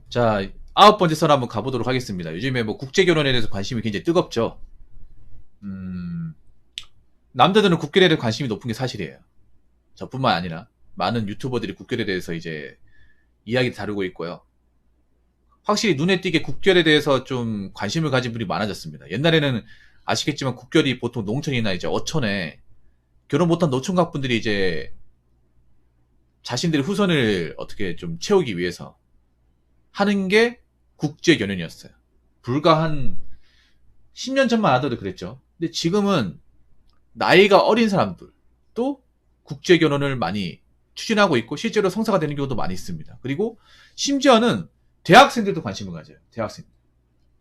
자, 9번째 선 한번 가보도록 하겠습니다. 요즘에 뭐 국제결혼에 대해서 관심이 굉장히 뜨겁죠. 음, 남자들은 국결에 대해 관심이 높은 게 사실이에요. 저뿐만 아니라 많은 유튜버들이 국결에 대해서 이제 이야기 다루고 있고요. 확실히 눈에 띄게 국결에 대해서 좀 관심을 가진 분이 많아졌습니다. 옛날에는 아시겠지만 국결이 보통 농촌이나 이제 어촌에 결혼 못한 노총각분들이 이제 자신들의 후손을 어떻게 좀 채우기 위해서 하는 게 국제결혼이었어요. 불과 한 10년 전만 하더라도 그랬죠. 근데 지금은 나이가 어린 사람들도 국제결혼을 많이 추진하고 있고 실제로 성사가 되는 경우도 많이 있습니다. 그리고 심지어는 대학생들도 관심을 가져요. 대학생.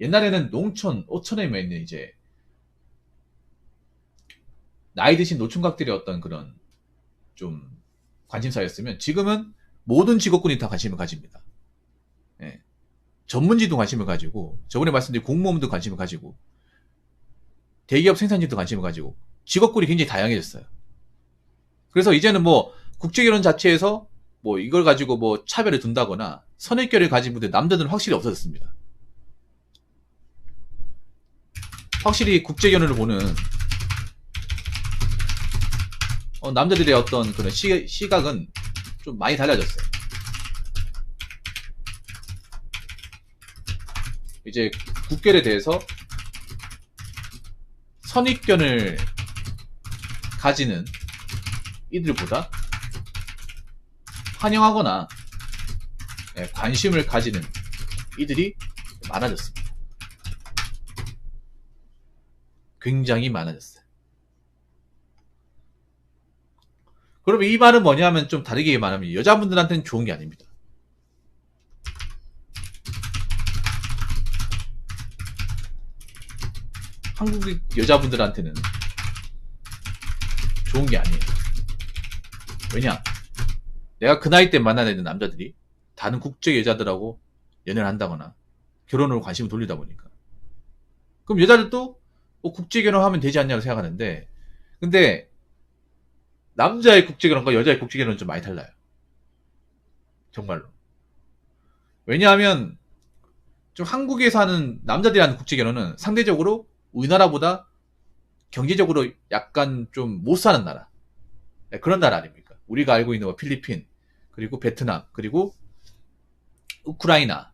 옛날에는 농촌, 오촌에 있는 이제 나이 드신 노총각들의 어떤 그런 좀 관심사였으면 지금은 모든 직업군이 다 관심을 가집니다. 예. 전문직도 관심을 가지고 저번에 말씀드린 공무원도 관심을 가지고 대기업 생산직도 관심을 가지고 직업군이 굉장히 다양해졌어요. 그래서 이제는 뭐 국제결혼 자체에서 뭐 이걸 가지고 뭐 차별을 둔다거나 선입견을 가진 분들 남자들은 확실히 없어졌습니다. 확실히 국제결혼을 보는 남자들의 어떤 그런 시각은 좀 많이 달라졌어요. 이제 국결에 대해서 선입견을 가지는 이들보다 환영하거나 관심을 가지는 이들이 많아졌습니다. 굉장히 많아졌어요. 그러면 이 말은 뭐냐면 좀 다르게 말하면 여자분들한테는 좋은 게 아닙니다. 한국 여자분들한테는 좋은 게 아니에요. 왜냐? 내가 그 나이 때 만나야 되는 남자들이 다른 국제 여자들하고 연애를 한다거나 결혼으로 관심을 돌리다 보니까. 그럼 여자들도 뭐 국제 결혼하면 되지 않냐고 생각하는데, 근데 남자의 국제 결혼과 여자의 국제 결혼은 좀 많이 달라요. 정말로. 왜냐하면 좀 한국에 사는 남자들이 하는 국제 결혼은 상대적으로 우리나라보다 경제적으로 약간 좀 못 사는 나라. 그런 나라 아닙니까? 우리가 알고 있는 뭐 필리핀, 그리고 베트남, 그리고 우크라이나,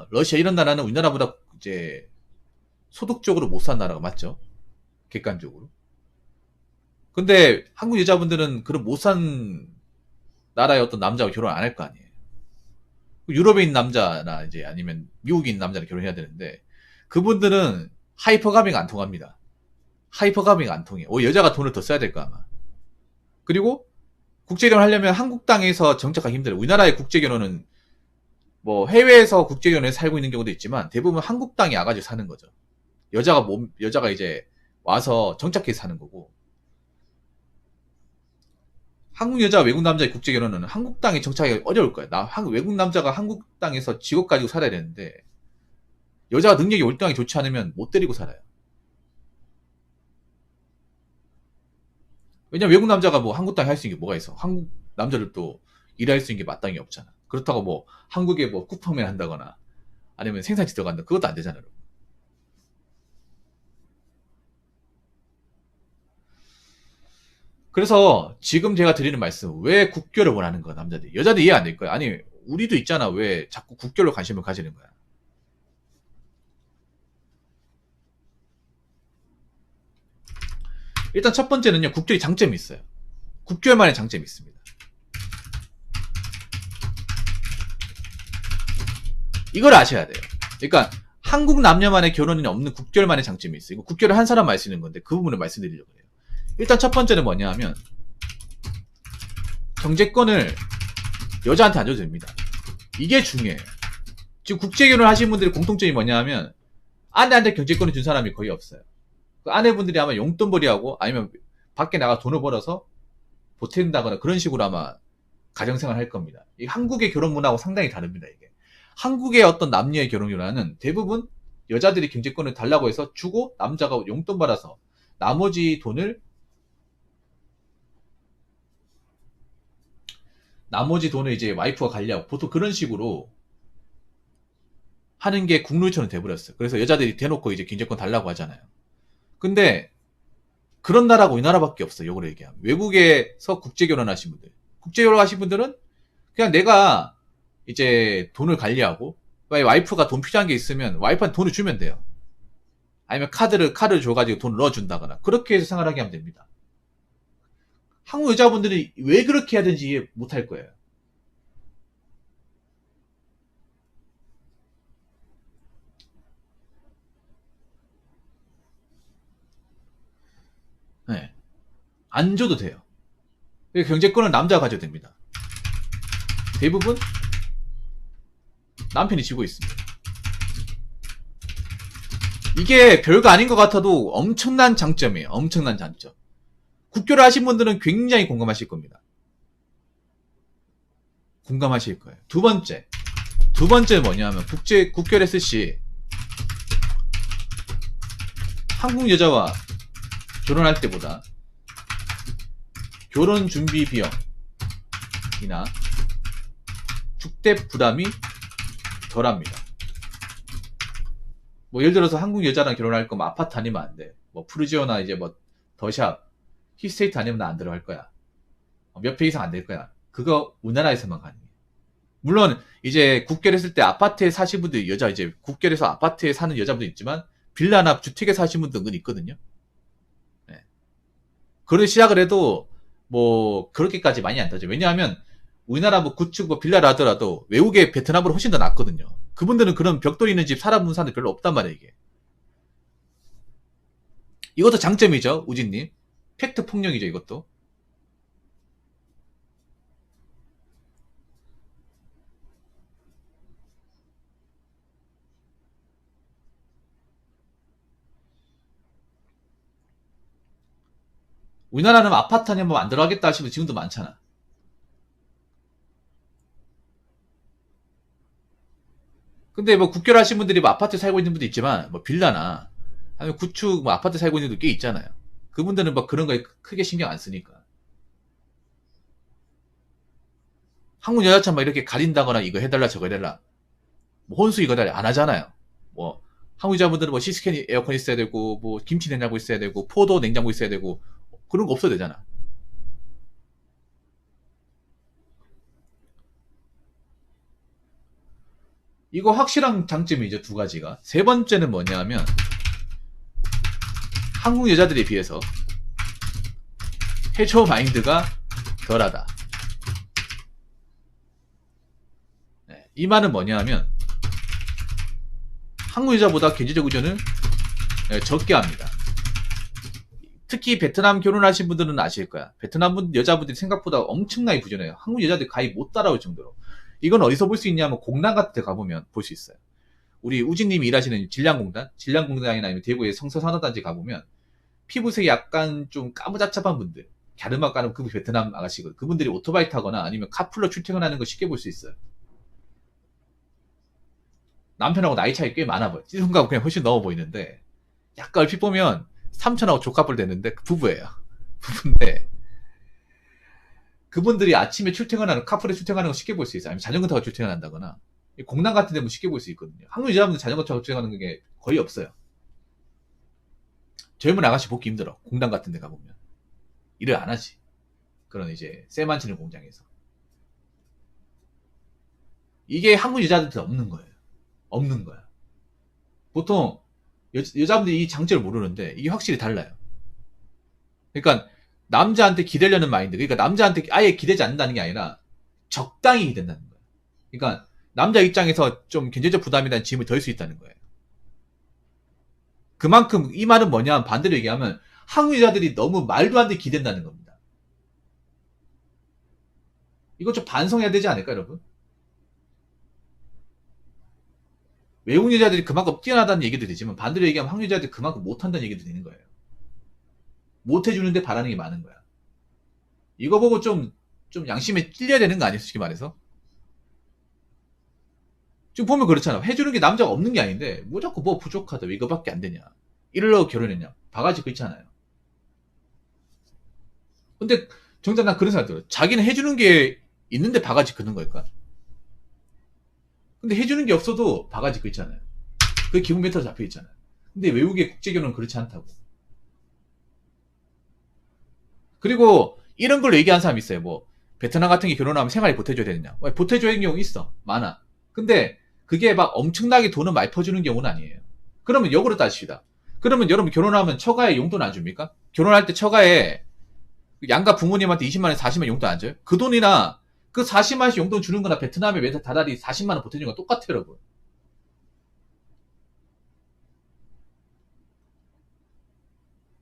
러시아 이런 나라는 우리나라보다 이제 소득적으로 못 사는 나라가 맞죠? 객관적으로. 근데 한국 여자분들은 그런 못 산 나라의 어떤 남자와 결혼 안 할 거 아니에요. 유럽에 있는 남자나 이제 아니면 미국에 있는 남자랑 결혼해야 되는데 그분들은 하이퍼가미가 안 통합니다. 하이퍼가미가 안 통해. 여자가 돈을 더 써야 될까 아마. 그리고 국제결혼 하려면 한국 땅에서 정착하기 힘들어요. 우리나라의 국제결혼은 뭐 해외에서 국제결혼에 살고 있는 경우도 있지만 대부분 한국 땅에 와가지고 사는 거죠. 여자가 이제 와서 정착해서 사는 거고. 한국 여자 외국 남자의 국제결혼은 한국 땅에 정착하기 어려울 거야. 외국 남자가 한국 땅에서 직업 가지고 살아야 되는데 여자가 능력이 월등하게 좋지 않으면 못 데리고 살아요. 왜냐면 외국 남자가 뭐 한국 땅에 할 수 있는 게 뭐가 있어? 한국 남자들도 일할 수 있는 게 마땅히 없잖아. 그렇다고 뭐 한국에 뭐 쿠팡맨 한다거나 아니면 생산지 들어간다 그것도 안 되잖아요. 그래서 지금 제가 드리는 말씀 왜 국교를 원하는 거야 남자들이. 여자들 이해 안 될 거야. 아니 우리도 있잖아. 왜 자꾸 국교로 관심을 가지는 거야. 일단 첫 번째는요. 국교의 장점이 있어요. 국교만의 장점이 있습니다. 이걸 아셔야 돼요. 그러니까 한국 남녀만의 결혼이 없는 국결만의 장점이 있어요. 이거 국결을 한 사람만 알 수 있는 건데 그 부분을 말씀드리려고 해요. 일단 첫 번째는 뭐냐 하면 경제권을 여자한테 안 줘도 됩니다. 이게 중요해요. 지금 국제결혼 하신 분들의 공통점이 뭐냐 하면 아내한테 경제권을 준 사람이 거의 없어요. 그 아내분들이 아마 용돈벌이하고 아니면 밖에 나가 돈을 벌어서 보탠다거나 그런 식으로 아마 가정생활 할 겁니다. 이 한국의 결혼 문화하고 상당히 다릅니다. 이게 한국의 어떤 남녀의 결혼 문화는 대부분 여자들이 경제권을 달라고 해서 주고 남자가 용돈 받아서 나머지 돈을 이제 와이프가 관리하고 보통 그런 식으로 하는 게 국룰처럼 돼버렸어요. 그래서 여자들이 대놓고 이제 경제권 달라고 하잖아요. 근데 그런 나라가 우리나라밖에 없어요. 요거를 얘기하면. 외국에서 국제결혼하신 분들. 국제결혼하신 분들은 그냥 내가 이제 돈을 관리하고 와이프가 돈 필요한 게 있으면 와이프한테 돈을 주면 돼요. 아니면 카드를 줘가지고 돈을 넣어준다거나 그렇게 해서 생활하게 하면 됩니다. 한국 여자분들이 왜 그렇게 해야 되는지 이해 못할 거예요. 네. 안 줘도 돼요. 경제권은 남자가 가져도 됩니다. 대부분 남편이 지고 있습니다. 이게 별거 아닌 것 같아도 엄청난 장점이에요. 엄청난 장점. 국교를 하신 분들은 굉장히 공감하실 겁니다. 공감하실 거예요. 두 번째 뭐냐면 국교를 했을 시 한국 여자와 결혼할 때보다 결혼 준비 비용이나 축대 부담이 덜합니다. 뭐 예를 들어서 한국 여자랑 결혼할 거면 아파트 아니면 안 돼. 뭐 푸르지오나 이제 뭐 더샵, 힐스테이트 아니면 나 안 들어갈 거야. 몇 평 이상 안 될 거야. 그거 우리나라에서만 가능해. 물론 이제 국결했을 때 아파트에 사신 분들 여자 이제 국결해서 아파트에 사는 여자분도 있지만 빌라나 주택에 사신 분도 은근 있거든요. 네. 그런 시작을 해도 뭐 그렇게까지 많이 안 따져. 왜냐하면 우리나라 뭐 구축 뭐 빌라를 하더라도 외국의 베트남보다 훨씬 더 낫거든요. 그분들은 그런 벽돌 있는 집 살아본 사람들 별로 없단 말이에요, 이게. 이것도 장점이죠, 우진님. 팩트 폭력이죠, 이것도. 우리나라는 아파트 아니면 뭐 안 들어가겠다 하시면 지금도 많잖아. 근데 뭐 국결하신 분들이 뭐 아파트에 살고 있는 분도 있지만 뭐 빌라나 아니면 구축 뭐 아파트 살고 있는 분도 꽤 있잖아요. 그분들은 뭐 그런 거에 크게 신경 안 쓰니까. 한국 여자처럼 막 이렇게 가린다거나 이거 해달라 저거 해달라 뭐 혼수 이거 달라 안 하잖아요. 뭐 한국 여자분들은 뭐 시스캔 에어컨 있어야 되고 뭐 김치 냉장고 있어야 되고 포도 냉장고 있어야 되고 그런 거 없어도 되잖아. 이거 확실한 장점이죠, 두 가지가. 세 번째는 뭐냐면 한국 여자들에 비해서 해초 마인드가 덜하다. 네, 이 말은 뭐냐면 한국 여자보다 경제적 의존을 적게 합니다. 특히 베트남 결혼하신 분들은 아실 거야. 베트남 여자분들이 생각보다 엄청나게 부전해요. 한국 여자들 가히 못 따라올 정도로. 이건 어디서 볼 수 있냐면 공단 같은 데 가보면 볼 수 있어요. 우리 우진님이 일하시는 질량공단이나 아니면 대구의 성서산업단지 가보면 피부색이 약간 좀 까무잡잡한 분들, 갸르막 가는 그 베트남 아가씨고 그분들이 오토바이 타거나 아니면 카풀로 출퇴근하는 거 쉽게 볼 수 있어요. 남편하고 나이 차이 꽤 많아 보여. 찌순가고 그냥 훨씬 넘어 보이는데 약간 얼핏 보면 삼촌하고 조카뻘 되는데 부부예요. 부부인데 그분들이 아침에 출퇴근하는 카풀에 출퇴근하는 거 쉽게 볼 수 있어요. 아니면 자전거 타고 출퇴근한다거나 공단 같은 데면 쉽게 볼 수 있거든요. 한국 여자분들 자전거 타고 출퇴근하는 게 거의 없어요. 젊은 아가씨 보기 힘들어. 공단 같은 데 가보면 일을 안 하지. 그런 이제 쇠만 치는 공장에서 이게 한국 여자들한테 없는 거예요. 없는 거야. 보통 여자분들이 이 장점을 모르는데 이게 확실히 달라요. 그러니까 남자한테 기대려는 마인드. 그러니까 남자한테 아예 기대지 않는다는 게 아니라 적당히 기댄다는 거예요. 그러니까 남자 입장에서 좀 경제적 부담이 된 짐을 덜 수 있다는 거예요. 그만큼 이 말은 뭐냐 반대로 얘기하면 한국 여자들이 너무 말도 안 돼 기댄다는 겁니다. 이거 좀 반성해야 되지 않을까 여러분? 외국 여자들이 그만큼 뛰어나다는 얘기도 되지만 반대로 얘기하면 한국 여자들이 그만큼 못한다는 얘기도 되는 거예요. 못해주는데 바라는 게 많은 거야. 이거 보고 좀 양심에 찔려야 되는 거 아니에요? 솔직히 말해서. 지금 보면 그렇잖아. 해주는 게 남자가 없는 게 아닌데 뭐 자꾸 뭐 부족하다 왜 이거밖에 안 되냐. 이러려고 결혼했냐. 바가지 그렇잖아요. 근데 정작 난 그런 생각 들어요. 자기는 해주는 게 있는데 바가지 긋는 걸까? 근데 해주는 게 없어도 바가지 그 있잖아요. 그 기본 멘트로 잡혀 있잖아요. 근데 외국의 국제결혼은 그렇지 않다고. 그리고 이런 걸 얘기하는 사람이 있어요. 뭐 베트남 같은 게 결혼하면 생활이 보태줘야 되느냐. 보태줘야 되는 경우 있어. 많아. 근데 그게 막 엄청나게 돈을 많이 퍼주는 경우는 아니에요. 그러면 역으로 따집시다. 그러면 여러분 결혼하면 처가에 용돈 안 줍니까? 결혼할 때 처가에 양가 부모님한테 20만원, 40만원 용돈 안 줘요? 그 돈이나 그 40만원씩 용돈 주는 거나 베트남에 매달 다달이 40만원 보태주는 거 똑같아요, 여러분.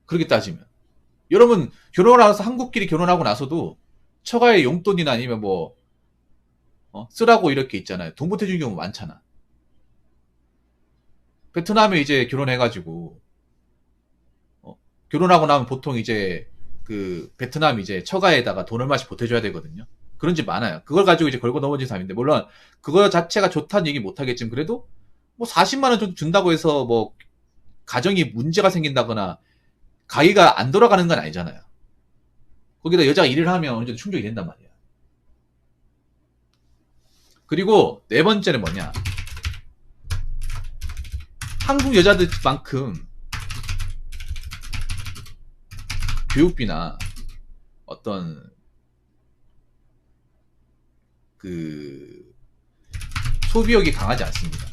그렇게 따지면. 여러분, 결혼을 해서 한국끼리 결혼하고 나서도 처가의 용돈이나 아니면 뭐, 쓰라고 이렇게 있잖아요. 돈 보태주는 경우 많잖아. 베트남에 이제 결혼해가지고, 결혼하고 나면 보통 이제 그 베트남 이제 처가에다가 돈 얼마씩 보태줘야 되거든요. 그런 집 많아요. 그걸 가지고 이제 걸고 넘어진 사람인데, 물론 그거 자체가 좋다는 얘기 못 하겠지만, 그래도 뭐 40만원 정도 준다고 해서 뭐 가정이 문제가 생긴다거나 가게가 안 돌아가는 건 아니잖아요. 거기다 여자가 일을 하면 어느 정도 충족이 된단 말이야. 그리고 네 번째는 뭐냐. 한국 여자들만큼 교육비나 어떤 그 소비욕이 강하지 않습니다.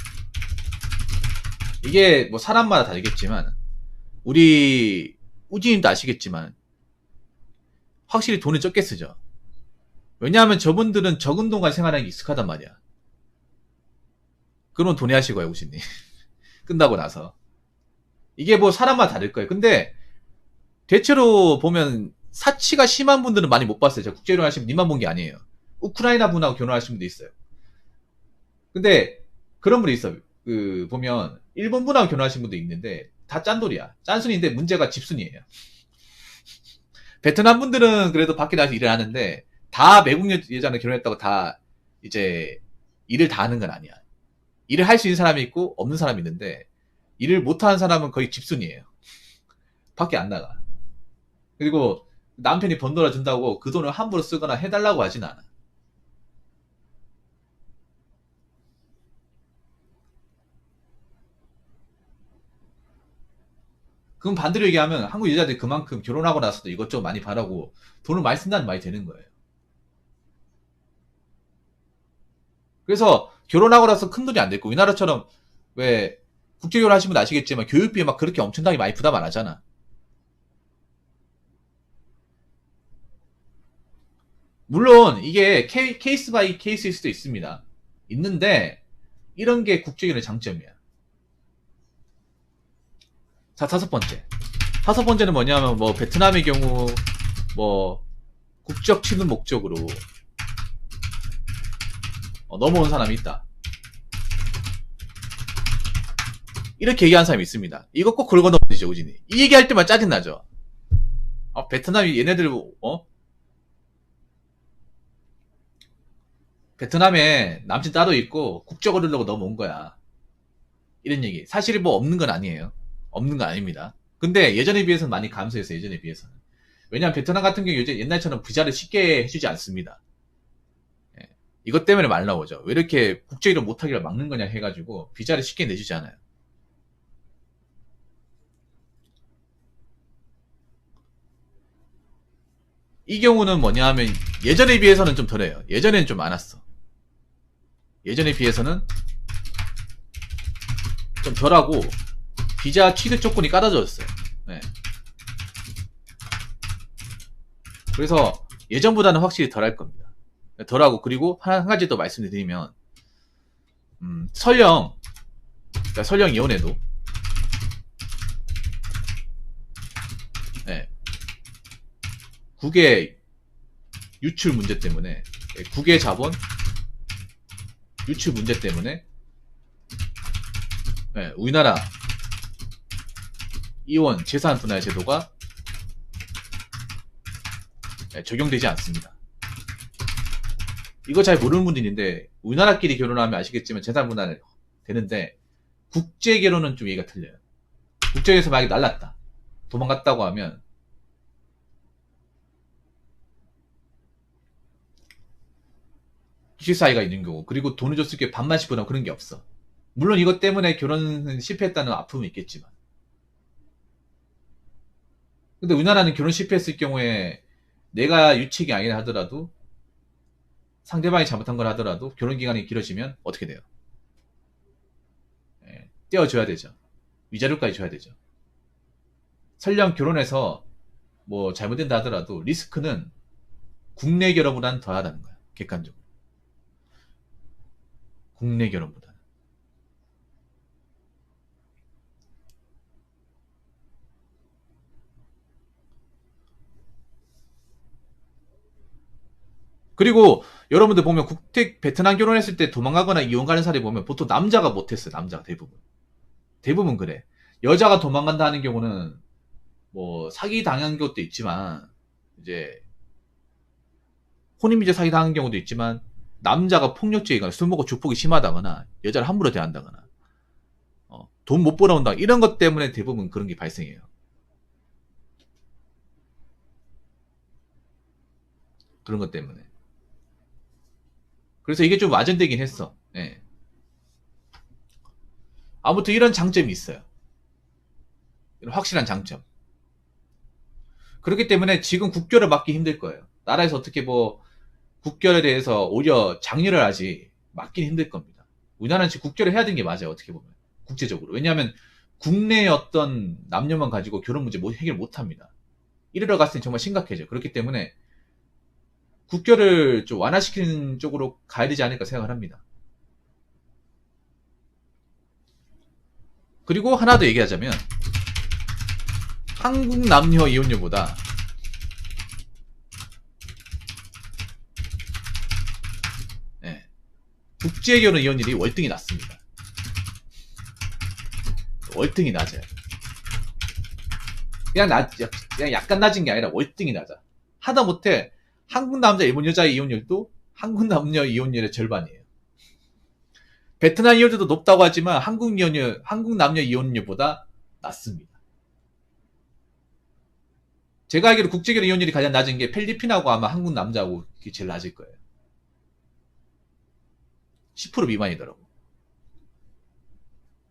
이게 뭐 사람마다 다르겠지만 우리 우지님도 아시겠지만 확실히 돈을 적게 쓰죠. 왜냐하면 저분들은 적은 돈과 생활하는 게 익숙하단 말이야. 그럼 돈이 하시고요, 우지님. 끝나고 나서. 이게 뭐 사람마다 다를 거예요. 근데 대체로 보면 사치가 심한 분들은 많이 못 봤어요. 제가 국제결혼 하신 분 님만 본 게 아니에요. 우크라이나 분하고 결혼하신 분도 있어요. 근데 그런 분이 있어요. 그 보면 일본 분하고 결혼하신 분도 있는데 다 짠돌이야. 짠순인데 문제가 집순이에요. 베트남 분들은 그래도 밖에 나가서 일을 하는데 다 외국 여자는 결혼했다고 다 이제 일을 다 하는 건 아니야. 일을 할 수 있는 사람이 있고 없는 사람이 있는데 일을 못하는 사람은 거의 집순이에요. 밖에 안 나가. 그리고 남편이 번 돌아 준다고 그 돈을 함부로 쓰거나 해달라고 하진 않아. 그럼 반대로 얘기하면 한국 여자들이 그만큼 결혼하고 나서도 이것저것 많이 바라고 돈을 많이 쓴다는 말이 되는 거예요. 그래서 결혼하고 나서 큰 돈이 안 됐고 우리나라처럼 왜 국제결혼 하시면 아시겠지만 교육비에 막 그렇게 엄청나게 많이 부담 안 하잖아. 물론 이게 케이스 바이 케이스일 수도 있습니다. 있는데 이런 게 국제결혼의 장점이야. 자, 다섯 번째. 다섯 번째는 뭐냐면 뭐 베트남의 경우 뭐 국적 취득 목적으로 넘어온 사람이 있다. 이렇게 얘기하는 사람이 있습니다. 이거 꼭 긁어 넘어지죠, 우진이. 이 얘기할 때만 짜증나죠. 베트남이 얘네들 베트남에 남친 따로 있고 국적 얻으려고 넘어온 거야. 이런 얘기. 사실이 뭐 없는 건 아니에요. 없는 건 아닙니다. 근데 예전에 비해서는 많이 감소했어요. 예전에 비해서는. 왜냐하면 베트남 같은 경우 요즘 옛날처럼 비자를 쉽게 해주지 않습니다. 예. 이것 때문에 말 나오죠. 왜 이렇게 국제결혼 못하기를 막는 거냐 해가지고 비자를 쉽게 내주지 않아요. 이 경우는 뭐냐 하면 예전에 비해서는 좀 덜해요. 예전에는 좀 많았어. 예전에 비해서는 좀 덜하고 비자 취득 조건이 까다로워졌어요. 네. 그래서 예전보다는 확실히 덜할 겁니다. 덜하고 그리고 한 가지 더 말씀드리면 설령 그러니까 설령 이혼해도 네. 국외 유출 문제 때문에 국외 자본 유출 문제 때문에 네, 우리나라 이혼 재산 분할 제도가 적용되지 않습니다. 이거 잘 모르는 분들이 있는데 우리나라끼리 결혼하면 아시겠지만 재산 분할 되는데 국제 결혼은 좀 얘기가 틀려요. 국제에서 만약에 날랐다 도망갔다고 하면 기숙사이가 있는 경우, 그리고 돈을 줬을 때 반만씩 보다 그런 게 없어. 물론 이것 때문에 결혼은 실패했다는 아픔은 있겠지만. 근데 우리나라는 결혼 실패했을 경우에 내가 유책이 아니라 하더라도 상대방이 잘못한 걸 하더라도 결혼 기간이 길어지면 어떻게 돼요? 예, 떼어줘야 되죠. 위자료까지 줘야 되죠. 설령 결혼해서 뭐 잘못된다 하더라도 리스크는 국내 결혼보다는 더하다는 거야. 객관적으로. 국내 결혼보다는. 그리고 여러분들 보면 국택 베트남 결혼했을 때 도망가거나 이혼 가는 사례 보면 보통 남자가 못했어요. 남자가 대부분. 대부분 그래. 여자가 도망간다 하는 경우는 뭐 사기 당한 것도 있지만 이제 혼인미제 사기 당한 경우도 있지만 남자가 폭력적이거나 술 먹고 주폭이 심하다거나 여자를 함부로 대한다거나 돈 못 벌어온다 이런 것 때문에 대부분 그런 게 발생해요. 그런 것 때문에. 그래서 이게 좀 와전되긴 했어. 예. 아무튼 이런 장점이 있어요. 이런 확실한 장점. 그렇기 때문에 지금 국결을 막기 힘들 거예요. 나라에서 어떻게 뭐 국결에 대해서 오히려 장려를 하지 막기는 힘들 겁니다. 우리나라는 지금 국결을 해야 되는 게 맞아요. 어떻게 보면. 국제적으로. 왜냐하면 국내의 어떤 남녀만 가지고 결혼 문제 해결 못합니다. 이르러 갔을 때 정말 심각해져요. 그렇기 때문에 국결을 좀 완화시키는 쪽으로 가야 되지 않을까 생각을 합니다. 그리고 하나 더 얘기하자면 한국 남녀 이혼율보다 국제결혼 이혼율이 월등히 낮습니다. 월등히 낮아요. 그냥 약간 낮은 게 아니라 월등히 낮아. 하다못해 한국 남자 일본 여자 이혼율도 한국 남녀 이혼율의 절반이에요. 베트남 이혼율도 높다고 하지만 한국 남녀 이혼율보다 낮습니다. 제가 알기로 국제결혼 이혼율이 가장 낮은 게 필리핀하고 아마 한국 남자하고 제일 낮을 거예요. 10% 미만이더라고.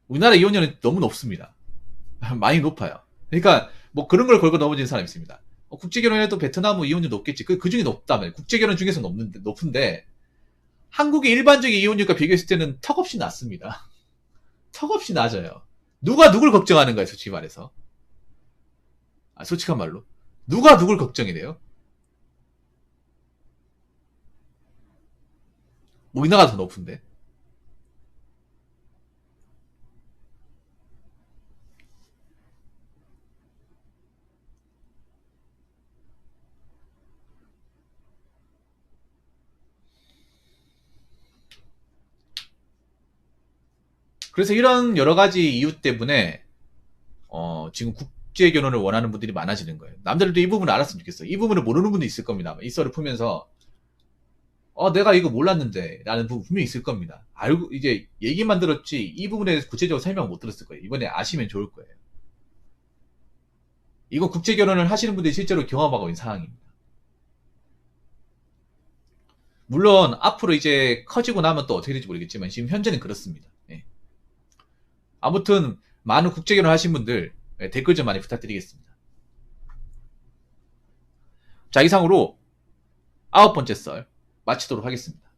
우리나라 이혼율은 너무 높습니다. 많이 높아요. 그러니까 뭐 그런 걸 걸고 넘어진 사람이 있습니다. 국제결혼해도 베트남은 이혼율 높겠지. 그 중에 높다면 국제결혼 중에서 높은데 한국의 일반적인 이혼율과 비교했을 때는 턱없이 낮습니다. 턱없이 낮아요. 누가 누굴 걱정하는 거예요, 솔직히 말해서. 솔직한 말로. 누가 누굴 걱정이 돼요? 우리나라가 더 높은데. 그래서 이런 여러 가지 이유 때문에 지금 국제 결혼을 원하는 분들이 많아지는 거예요. 남들도 이 부분을 알았으면 좋겠어요. 이 부분을 모르는 분도 있을 겁니다. 이 썰을 풀면서 내가 이거 몰랐는데 라는 부분 분명히 있을 겁니다. 알고 이제 얘기만 들었지 이 부분에 대해서 구체적으로 설명 못 들었을 거예요. 이번에 아시면 좋을 거예요. 이거 국제 결혼을 하시는 분들이 실제로 경험하고 있는 상황입니다. 물론 앞으로 이제 커지고 나면 또 어떻게 될지 모르겠지만 지금 현재는 그렇습니다. 네. 아무튼 많은 국제 결혼 하신 분들 댓글 좀 많이 부탁드리겠습니다. 자, 이상으로 9번째 썰 마치도록 하겠습니다.